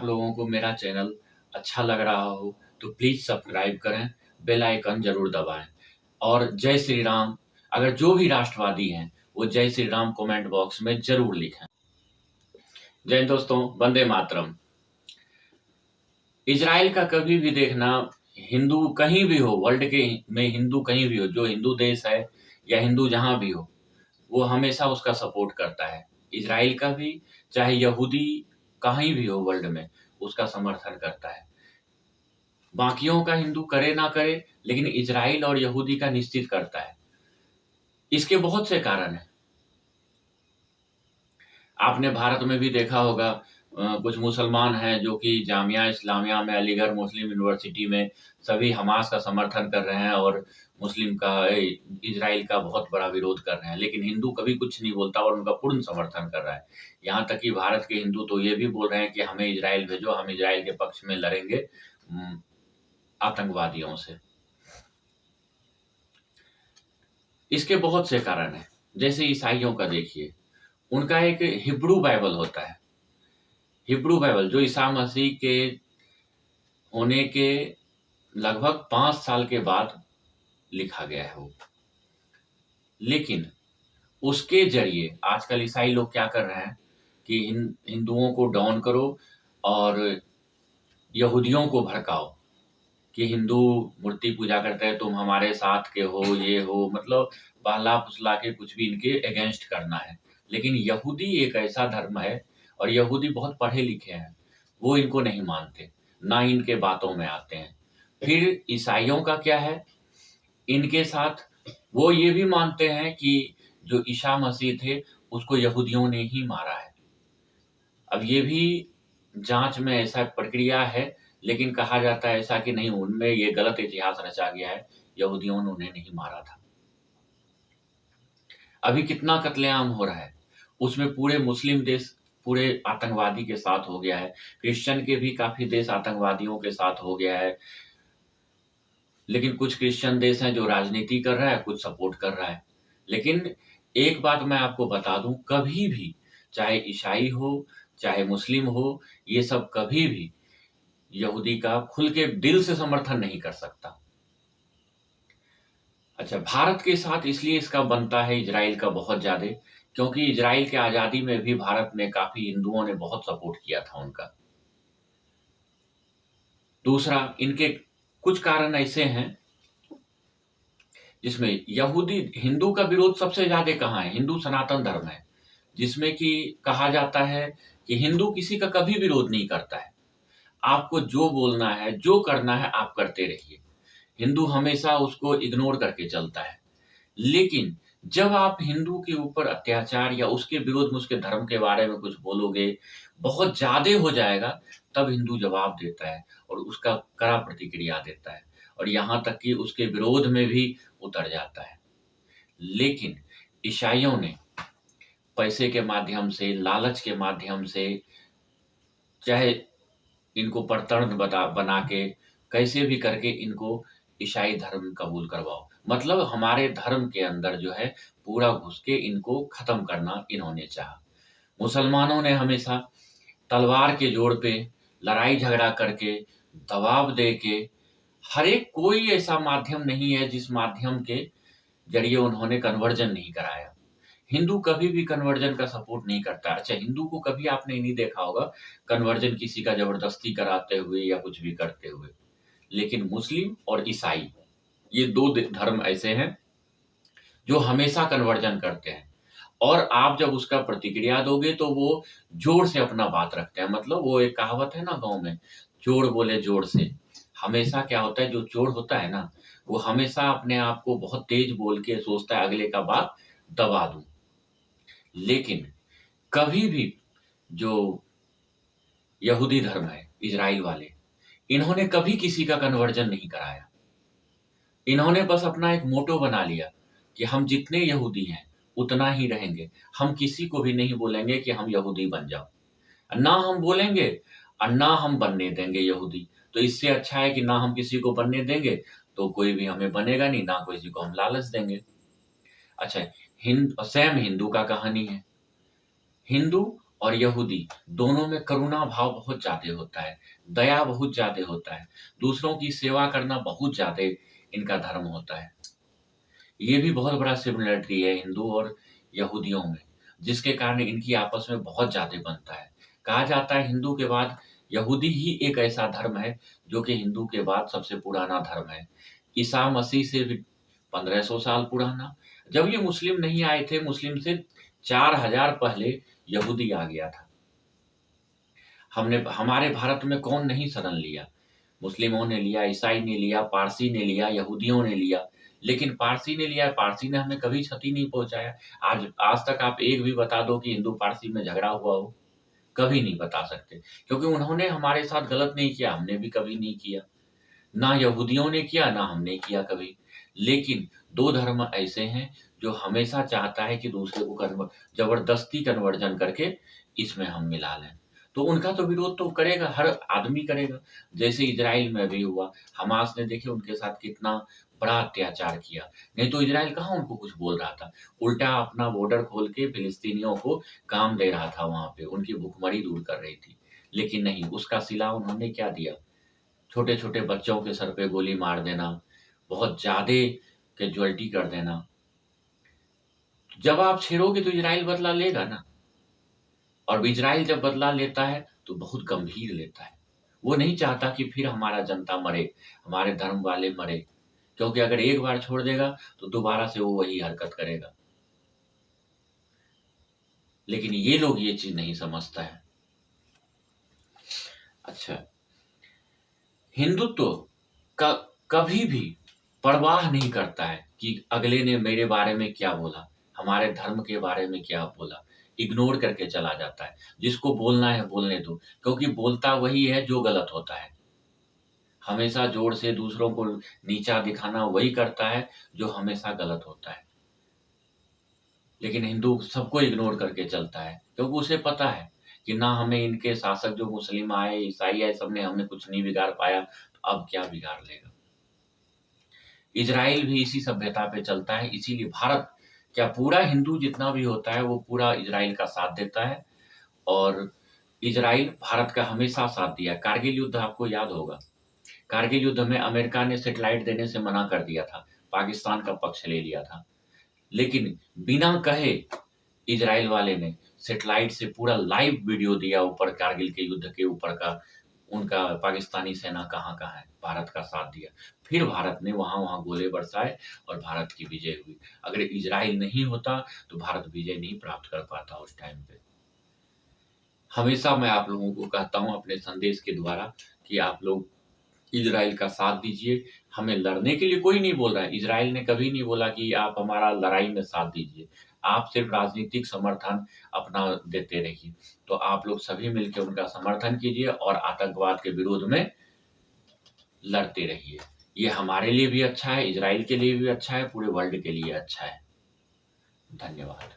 आप लोगों को मेरा चैनल अच्छा लग रहा हो तो प्लीज़ सब्सक्राइब करें, बेल आइकन ज़रूर दबाएँ और जय श्री राम। अगर जो भी राष्ट्रवादी हैं, वो जय श्री राम कमेंट बॉक्स में ज़रूर लिखें। जय हिंद दोस्तों, वंदे मातरम। इज़राइल का कभी भी देखना, हिंदू कहीं भी हो, वर्ल्ड के में हिंदू कहीं भी हो, जो हिंदू देश है या हिंदू जहाँ भी हो, वो हमेशा उसका सपोर्ट करता है। इज़राइल का भी, चाहे यहूदी कहीं भी हो वर्ल्ड में, उसका समर्थन करता है। बाकियों का हिंदू करे ना करे, लेकिन इज़राइल और यहूदी का निश्चित करता है। इसके बहुत से कारण हैं। आपने भारत में भी देखा होगा, कुछ मुसलमान हैं जो कि जामिया इस्लामिया में, अलीगढ़ मुस्लिम यूनिवर्सिटी में सभी हमास का समर्थन कर रहे हैं और मुस्लिम का इज़राइल का बहुत बड़ा विरोध कर रहे हैं, लेकिन हिंदू कभी कुछ नहीं बोलता और उनका पूर्ण समर्थन कर रहा है। यहाँ तक कि भारत के हिंदू तो ये भी बोल रहे हैं कि हमें इज़राइल भेजो, हम इज़राइल के पक्ष में लड़ेंगे आतंकवादियों से। इसके बहुत से कारण हैं। जैसे ईसाइयों का देखिए, उनका एक हिब्रू बाइबल होता है। हिब्रू बाइबल जो ईसा मसीह के होने के लगभग 5 साल के बाद लिखा गया है वो। लेकिन उसके ज़रिए आजकल ईसाई लोग क्या कर रहे हैं कि हिंदुओं को डाउन करो और यहूदियों को भड़काओ कि हिंदू मूर्ति पूजा करते हैं, तुम हमारे साथ के हो, ये हो, मतलब बहला-फुसला के कुछ भी इनके अगेंस्ट करना है। लेकिन यहूदी एक ऐसा धर्म है और यहूदी बहुत पढ़े-लिखे हैं, वो इनको नहीं मानते, ना इनके बातों में आते हैं। फिर ईसाइयों का क्या है, इनके साथ वो ये भी मानते हैं कि जो ईसा मसीह थे, उसको यहूदियों ने ही मारा है। अब ये भी जाँच में ऐसा प्रक्रिया है, लेकिन कहा जाता है ऐसा कि नहीं, उनमें ये गलत इतिहास रचा गया है, यहूदियों ने उन्हें नहीं मारा था। अभी कितना कत्लेआम हो रहा है, उसमें पूरे मुस्लिम देश पूरे आतंकवादी के साथ हो गया है, क्रिश्चियन के भी काफ़ी देश आतंकवादियों के साथ हो गया है। लेकिन कुछ क्रिश्चियन देश हैं जो राजनीति कर रहा है, कुछ सपोर्ट कर रहा है। लेकिन एक बात मैं आपको बता दूँ, कभी भी चाहे ईसाई हो, चाहे मुस्लिम हो, ये सब कभी भी यहूदी का खुल के दिल से समर्थन नहीं कर सकता। अच्छा, भारत के साथ इसलिए इसका बनता है इज़राइल का बहुत ज़्यादा, क्योंकि इज़राइल के आज़ादी में भी भारत ने काफ़ी हिंदुओं ने बहुत सपोर्ट किया था उनका। दूसरा, इनके कुछ कारण ऐसे हैं जिसमें हिंदू का विरोध सबसे ज़्यादा कहाँ है? हिंदू सनातन धर्म है, जिसमें कि कहा जाता है कि हिंदू किसी का कभी विरोध नहीं करता है। आपको जो बोलना है, जो करना है, आप करते रहिए। हिंदू हमेशा उसको इग्नोर करके चलता है। लेकिन जब आप हिंदू के ऊपर अत्याचार या उसके विरोध में, उसके धर्म के बारे में कुछ बोलोगे, बहुत ज़्यादा हो जाएगा, तब हिंदू जवाब देता है और उसका कड़ा प्रतिक्रिया देता है और यहाँ तक कि उसके विरोध में भी उतर जाता है। लेकिन ईसाइयों ने पैसे के माध्यम से, लालच के माध्यम से, चाहे इनको परतंत्र बना के, कैसे भी करके इनको ईसाई धर्म कबूल करवाओ। मतलब हमारे धर्म के अंदर जो है पूरा घुस के इनको खत्म करना इन्होंने चाहा। मुसलमानों ने हमेशा तलवार के जोर पे लड़ाई झगड़ा करके, दबाव दे के, हर एक कोई ऐसा माध्यम नहीं है जिस माध्यम के ज़रिए उन्होंने कन्वर्जन नहीं कराया। हिंदू कभी भी कन्वर्जन का सपोर्ट नहीं करता। अच्छा, हिंदू को कभी आपने नहीं देखा होगा कन्वर्जन किसी का ज़बरदस्ती कराते हुए या कुछ भी करते हुए। लेकिन मुस्लिम और ईसाई, ये 2 धर्म ऐसे हैं जो हमेशा कन्वर्जन करते हैं और आप जब उसका प्रतिक्रिया दोगे तो वो ज़ोर से अपना बात रखते हैं। मतलब वो एक कहावत है ना गाँव में, चोर बोले ज़ोर से। हमेशा क्या होता है, जो चोर होता है ना, वो हमेशा अपने आप को बहुत तेज़ बोल के सोचता है अगले का बात दबा दूँ। लेकिन कभी भी जो यहूदी धर्म है, इज़राइल वाले, इन्होंने कभी किसी का कन्वर्जन नहीं कराया। इन्होंने बस अपना एक मोटो बना लिया कि हम जितने यहूदी हैं, उतना ही रहेंगे। हम किसी को भी नहीं बोलेंगे कि हम यहूदी बन जाओ। ना हम बोलेंगे और ना हम बनने देंगे यहूदी। तो इससे अच्छा है कि ना हम किसी को बनने देंगे, तो कोई भी हमें बनेगा नहीं, ना किसी को हम लालच देंगे। अच्छा, सेम हिंदू का कहानी है। हिंदू और यहूदी दोनों में करुणा भाव बहुत ज़्यादा होता है, दया बहुत ज़्यादा होता है, दूसरों की सेवा करना बहुत ज़्यादा इनका धर्म होता है। ये भी बहुत बड़ा सिमिलरिटी है हिंदू और यहूदियों में, जिसके कारण इनकी आपस में बहुत ज़्यादा बनता है। कहा जाता है हिंदू के बाद यहूदी ही एक ऐसा धर्म है जो कि हिंदू के बाद सबसे पुराना धर्म है। ईसा मसीह से भी 1500 साल पुराना। जब ये मुस्लिम नहीं आए थे, मुस्लिम से 4000 पहले यहूदी आ गया था। हमारे भारत में कौन नहीं शरण लिया? मुस्लिमों ने लिया, ईसाई ने लिया, पारसी ने लिया, यहूदियों ने लिया। लेकिन पारसी ने लिया, पारसी ने हमें कभी क्षति नहीं पहुंचाया। आज आज तक आप एक भी बता दो कि हिंदू पारसी में झगड़ा हुआ हो, कभी नहीं बता सकते, क्योंकि उन्होंने हमारे साथ गलत नहीं किया, हमने भी कभी नहीं किया। ना यहूदियों ने किया, ना हमने किया कभी। लेकिन दो धर्म ऐसे हैं जो हमेशा चाहता है कि दूसरे को जबरदस्ती कन्वर्जन करके इसमें हम मिला लें। तो उनका तो विरोध तो करेगा, हर आदमी करेगा। जैसे इजराइल में भी हुआ, हमास ने देखे उनके साथ कितना बड़ा अत्याचार किया। नहीं तो इजराइल कहाँ उनको कुछ बोल रहा था, उल्टा अपना बॉर्डर खोल के फिलिस्तीनियों को काम दे रहा था, वहां पे उनकी भूखमरी दूर कर रही थी। लेकिन नहीं, उसका सिला उन्होंने क्या दिया? छोटे छोटे बच्चों के सर पे गोली मार देना, बहुत ज्यादा कैजुअलिटी कर देना। जब आप छेड़ोगे तो इजराइल बदला लेगा ना, और इजराइल जब बदला लेता है तो बहुत गंभीर लेता है। वो नहीं चाहता कि फिर हमारा जनता मरे, हमारे धर्म वाले मरे, क्योंकि अगर एक बार छोड़ देगा तो दोबारा से वो वही हरकत करेगा। लेकिन ये लोग ये चीज नहीं समझता है। अच्छा, हिंदुत्व का कभी भी परवाह नहीं करता है कि अगले ने मेरे बारे में क्या बोला, हमारे धर्म के बारे में क्या बोला। इग्नोर करके चला जाता है। जिसको बोलना है बोलने दो, क्योंकि बोलता वही है जो गलत होता है। हमेशा जोर से दूसरों को नीचा दिखाना वही करता है जो हमेशा गलत होता है। लेकिन हिंदू सबको इग्नोर करके चलता है, क्योंकि उसे पता है कि ना हमें इनके शासक जो मुस्लिम आए, ईसाई आए, सबने हमने कुछ नहीं बिगाड़ पाया, तो अब क्या बिगाड़ लेगा। इजराइल भी इसी सभ्यता पे चलता है, इसीलिए भारत क्या पूरा हिंदू जितना भी होता है वो पूरा इजराइल का साथ देता है। और इजराइल भारत का हमेशा साथ दिया। कारगिल युद्ध आपको याद होगा, कारगिल युद्ध में अमेरिका ने सैटेलाइट देने से मना कर दिया था, पाकिस्तान का पक्ष ले लिया था। लेकिन बिना कहे इजराइल वाले ने सैटेलाइट से पूरा लाइव वीडियो दिया ऊपर, कारगिल के युद्ध के ऊपर का, उनका पाकिस्तानी सेना कहाँ है, भारत का साथ दिया। फिर भारत ने वहां गोले बरसाए और भारत की विजय हुई। अगर इजराइल नहीं होता तो भारत विजय नहीं प्राप्त कर पाता उस टाइम पे। हमेशा मैं आप लोगों को कहता हूं अपने संदेश के द्वारा कि आप लोग इजराइल का साथ दीजिए। हमें लड़ने के लिए कोई नहीं बोल रहा है, इजराइल ने कभी नहीं बोला कि आप हमारा लड़ाई में साथ दीजिए। आप सिर्फ राजनीतिक समर्थन अपना देते रहिए। तो आप लोग सभी मिलकर उनका समर्थन कीजिए और आतंकवाद के विरोध में लड़ते रहिए। ये हमारे लिए भी अच्छा है, इजराइल के लिए भी अच्छा है, पूरे वर्ल्ड के लिए अच्छा है। धन्यवाद।